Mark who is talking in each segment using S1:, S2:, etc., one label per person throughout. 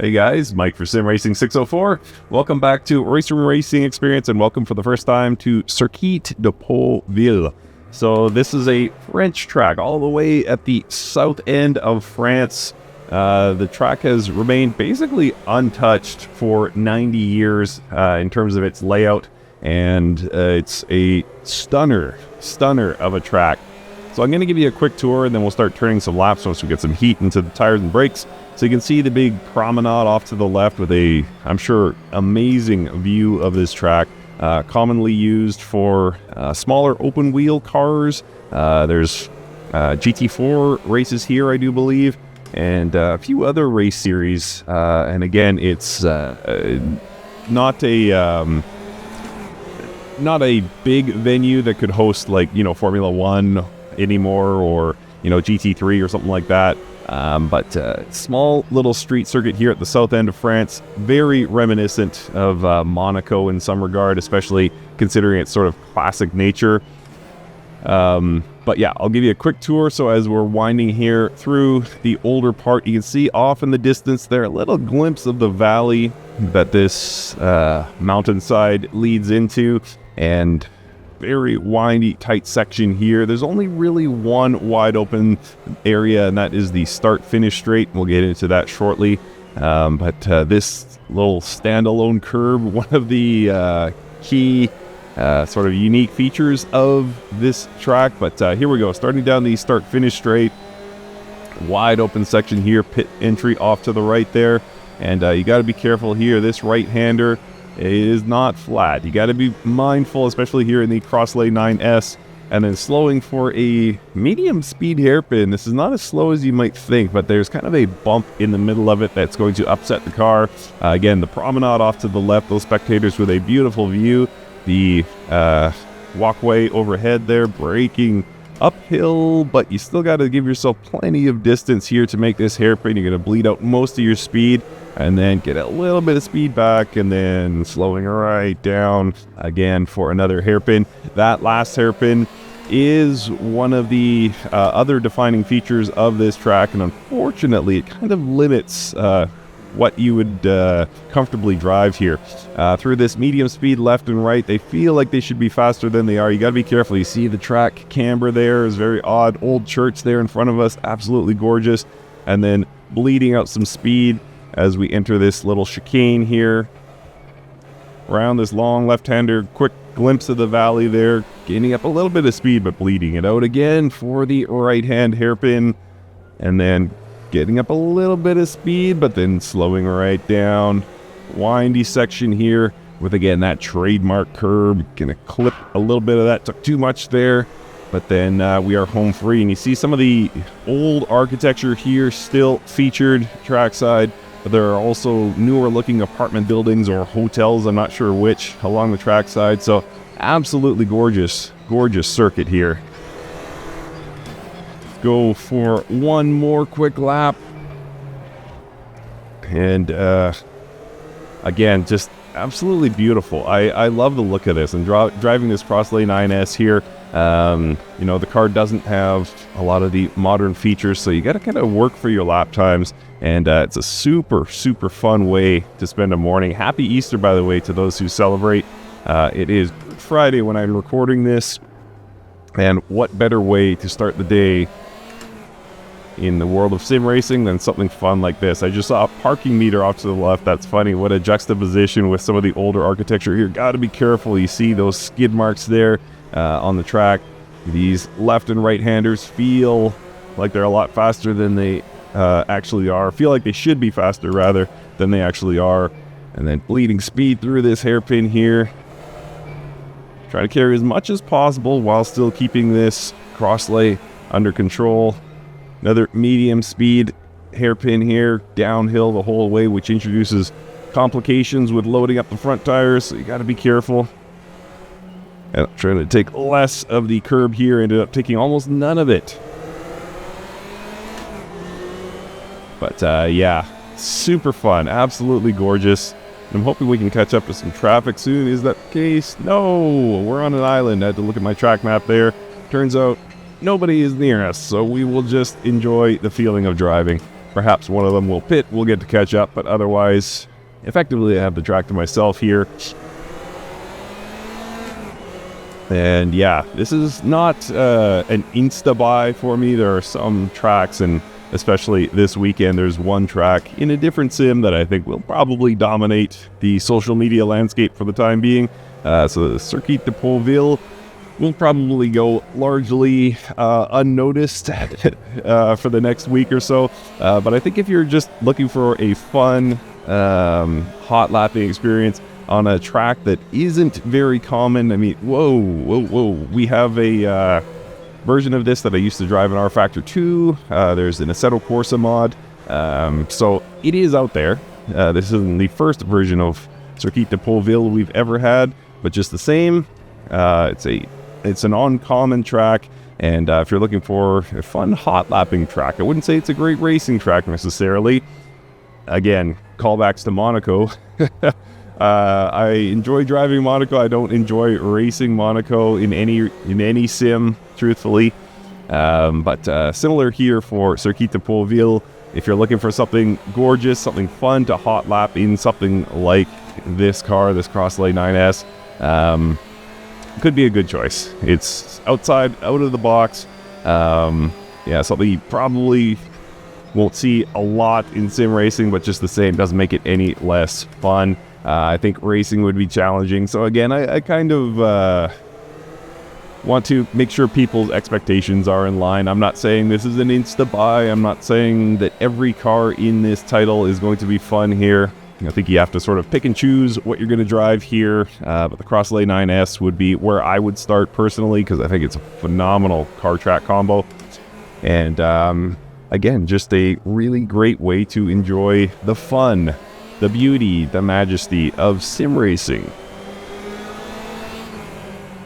S1: Hey guys, Mike for Sim Racing 604. Welcome back to Raceroom Racing Experience and welcome for the first time to Circuit de Pau-Ville. So this is a French track all the way at the south end of France. The track has remained basically untouched for 90 years in terms of its layout, and it's a stunner of a track. So I'm going to give you a quick tour and then we'll start turning some laps once we get some heat into the tires and brakes. So you can see the big promenade off to the left with a, I'm sure, amazing view of this track. Commonly used for smaller open wheel cars. There's GT4 races here, I do believe, and a few other race series. And again, it's not a big venue that could host, like, Formula One anymore, or GT3 or something like that. But small little street circuit here at the south end of France, very reminiscent of Monaco in some regard, especially considering its sort of classic nature. But yeah, I'll give you a quick tour. So as we're winding here through the older part, you can see off in the distance there a little glimpse of the valley that this mountainside leads into, and very windy, tight section here. There's only really one wide open area, and that is the start-finish straight. We'll get into that shortly. But this little standalone curb, one of the key sort of unique features of this track. But here we go, starting down the start-finish straight. Wide open section here, pit entry off to the right there. And you got to be careful here. This right-hander is not flat. You got to be mindful, especially here in the Crossle 9S, and then slowing for a medium speed hairpin. This is not as slow as you might think, but there's kind of a bump in the middle of it that's going to upset the car. Again, the promenade off to the left, those spectators with a beautiful view. The walkway overhead there, braking uphill, but you still got to give yourself plenty of distance here to make this hairpin. You're going to bleed out most of your speed and then get a little bit of speed back, and then slowing right down again for another hairpin. That last hairpin is one of the other defining features of this track, and unfortunately it kind of limits what you would comfortably drive here. Through this medium speed left and right, they feel like they should be faster than they are. You got to be careful. You see the track camber there is very odd. Old church there in front of us, absolutely gorgeous. And then bleeding out some speed as we enter this little chicane here. Around this long left-hander, quick glimpse of the valley there, gaining up a little bit of speed, but bleeding it out again for the right-hand hairpin. And then getting up a little bit of speed, but then slowing right down. Windy section here with, again, that trademark curb. Gonna clip a little bit of that, took too much there, but then we are home free. And you see some of the old architecture here still featured trackside, but there are also newer looking apartment buildings or hotels, I'm not sure which, along the trackside. So absolutely gorgeous circuit here. Go for one more quick lap, and again, just absolutely beautiful. I love the look of this, and driving this Crossle 9S here. The car doesn't have a lot of the modern features, so you got to kind of work for your lap times, and it's a super fun way to spend a morning. Happy Easter, by the way, to those who celebrate. It is Friday when I'm recording this, and what better way to start the day in the world of sim racing than something fun like this. I just saw a parking meter off to the left. That's funny. What a juxtaposition with some of the older architecture here. Got to be careful. You see those skid marks there on the track. These left and right handers feel like they're a lot faster than they actually are. Feel like they should be faster rather than they actually are. And then bleeding speed through this hairpin here. Try to carry as much as possible while still keeping this Crossle under control. Another medium speed hairpin here, downhill the whole way, which introduces complications with loading up the front tires, so you got to be careful. And I'm trying to take less of the curb here, ended up taking almost none of it. But yeah, super fun, absolutely gorgeous. I'm hoping we can catch up to some traffic soon. Is that the case? No, we're on an island. I had to look at my track map there. Turns out nobody is near us, so we will just enjoy the feeling of driving. Perhaps one of them will pit, we'll get to catch up, but otherwise, effectively I have the track to myself here. And yeah, this is not an insta-buy for me. There are some tracks, and especially this weekend, there's one track in a different sim that I think will probably dominate the social media landscape for the time being. So the Circuit de Pau-Ville will probably go largely unnoticed for the next week or so. But I think if you're just looking for a fun hot lapping experience on a track that isn't very common, I mean, whoa, we have a version of this that I used to drive in R Factor 2. There's an Assetto Corsa mod, so it is out there. This isn't the first version of Circuit de Pau-Ville we've ever had, but just the same, it's an uncommon track. And if you're looking for a fun hot lapping track, I wouldn't say it's a great racing track necessarily. Again, callbacks to Monaco. I enjoy driving Monaco. I don't enjoy racing Monaco in any sim, truthfully. But similar here for Circuit de Pau-Ville. If you're looking for something gorgeous, something fun to hot lap in, something like this car, this Crossle 9S, could be a good choice. It's out of the box. Yeah, something you probably won't see a lot in sim racing, but just the same doesn't make it any less fun. I think racing would be challenging. So again, I kind of want to make sure people's expectations are in line. I'm not saying this is an insta-buy. I'm not saying that every car in this title is going to be fun here. I think you have to sort of pick and choose what you're going to drive here. But the Crossle 9S would be where I would start personally, because I think it's a phenomenal car track combo. And again, just a really great way to enjoy the fun, the beauty, the majesty of sim racing.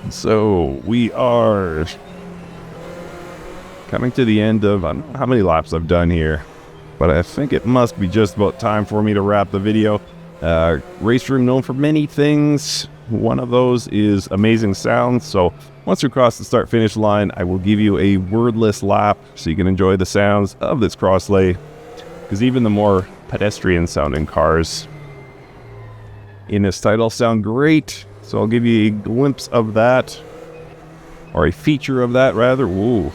S1: So we are coming to the end of, I don't know how many laps I've done here, but I think it must be just about time for me to wrap the video. Raceroom known for many things. One of those is amazing sound. So once you cross the start-finish line, I will give you a wordless lap so you can enjoy the sounds of this Crossle. Because even the more pedestrian-sounding cars in this title sound great. So I'll give you a glimpse of that, or a feature of that, rather. Ooh,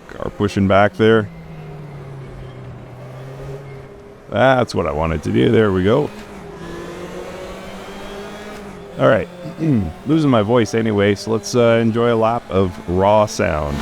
S1: car pushing back there. That's what I wanted to do. There we go. All right, losing my voice anyway, so let's enjoy a lap of raw sound.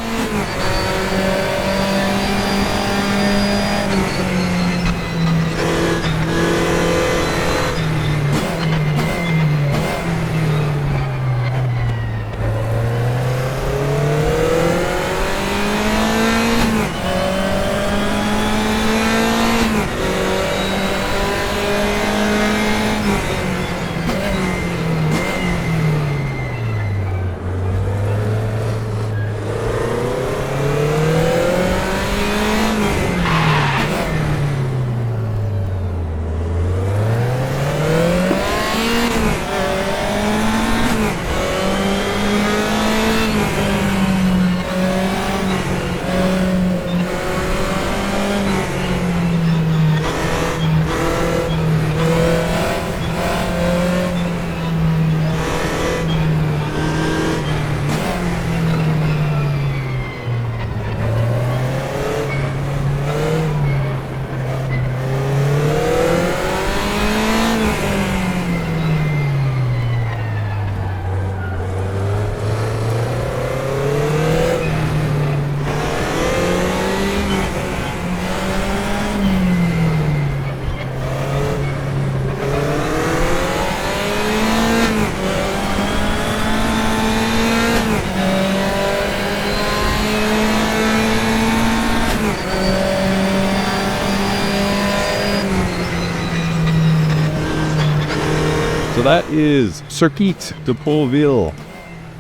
S1: So that is Circuit de Pau-Ville.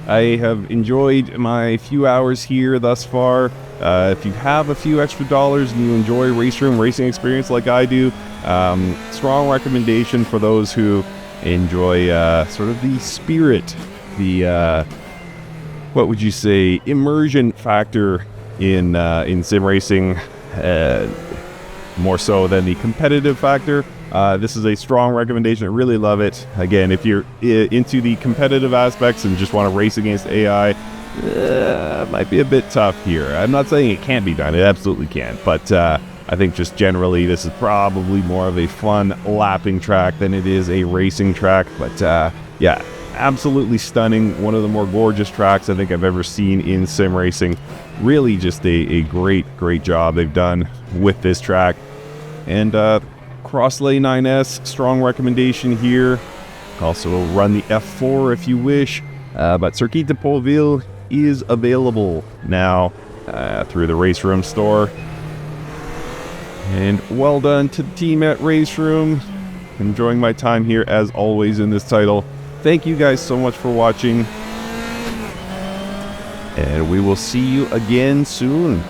S1: I have enjoyed my few hours here thus far. If you have a few extra dollars and you enjoy Raceroom Racing Experience like I do, strong recommendation for those who enjoy sort of the spirit, the what would you say, immersion factor in sim racing. more so than the competitive factor. This is a strong recommendation. I really love it. Again, if you're into the competitive aspects and just want to race against AI, it might be a bit tough here. I'm not saying it can't be done. It absolutely can. But I think just generally, this is probably more of a fun lapping track than it is a racing track. But yeah, absolutely stunning. One of the more gorgeous tracks I think I've ever seen in sim racing. Really just a great job they've done with this track. And Crossle 9S, strong recommendation here. Also run the F4 if you wish. But Circuit de Pau-Ville is available now through the Raceroom store. And well done to the team at Raceroom. Enjoying my time here as always in this title. Thank you guys so much for watching. And we will see you again soon.